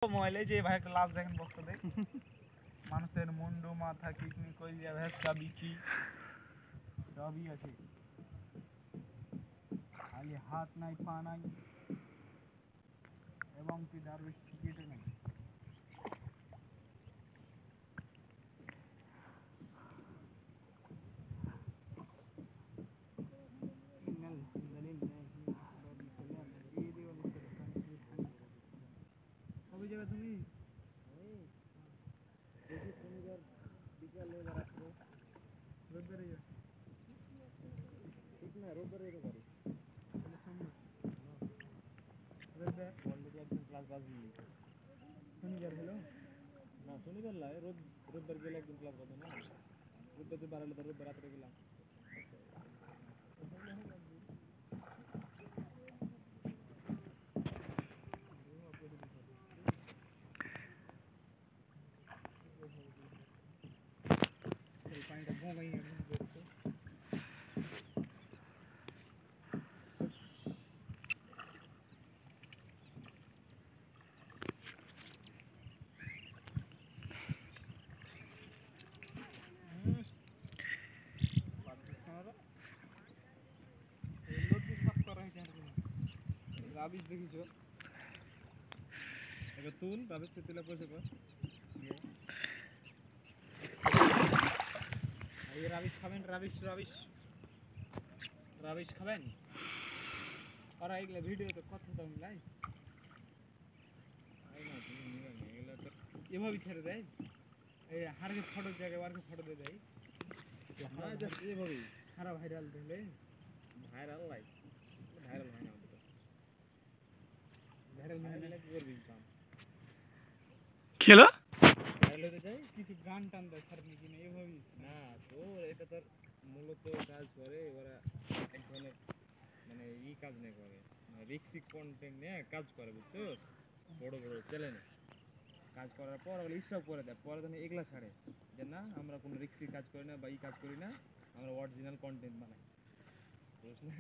মোবাইলে যে ভাই একটা লাশ দেখেন বক্তব্যে মানুষের মুন্ডু মাথা কিডনি কলিজা ভেস্তা বিচি সবই আছে, খালি হাত নাই পা নাই এবং কি দারুষ টিকিটও নাই। কবে যাবে তুমি? দেখি শনিবার বিকালে বা রাত্রে। রোববারে যাবে? ঠিক না, রোববারে যেতে পারি। রোববার অলরেডি একদিন ক্লাস বাদ দিই। শনিবার হলো না, শনিবার নয়, রোববার গেলে একদিন ক্লাস হবে না। রোববার তো বাড়ালে তো রোববার রাত্রে গেলাম। পানিটা বঙ্গাই রাবিশ দেখিছ? এবার তুল রাবিশ তুলে বসে পর। এই রাবিশ খাবেন? রাবিশ রাবিশ রাবিশ খাবেন? আর এগুলা ভিডিওতে কত দাম লাই? এগুলো তো এভাবেই ছেড়ে দেয়, এই হারকে ফটোর জায়গায় ওয়ারকে ফটো দিয়ে দেয়। এভাবেই সারা ভাইরাল দিলে ভাইরাল লাই, ভাইরাল হয় না আমাদের। ভাইরাল হয় না কি করবি? কাম খেলো ভাইরাল হতে যায়, কিছু গান টান দেয় সার নাকি না এভাবেই না। তো এটা তার মূলত কাজ করে ওরা এক ধরনের মানে কাজ নিয়ে করে, রিক্সি কন্টেন্ট নিয়ে কাজ করে, বুঝছো? বড় বড় চ্যানেলে কাজ করার পর ওগুলো স্টপ করে দেয়, পরে তুমি এগুলা ছাড়ে যে না আমরা কোনো রিক্সি কাজ করি না বা কাজ করি না, আমরা অরিজিনাল কন্টেন্ট বানাই, বুঝলে?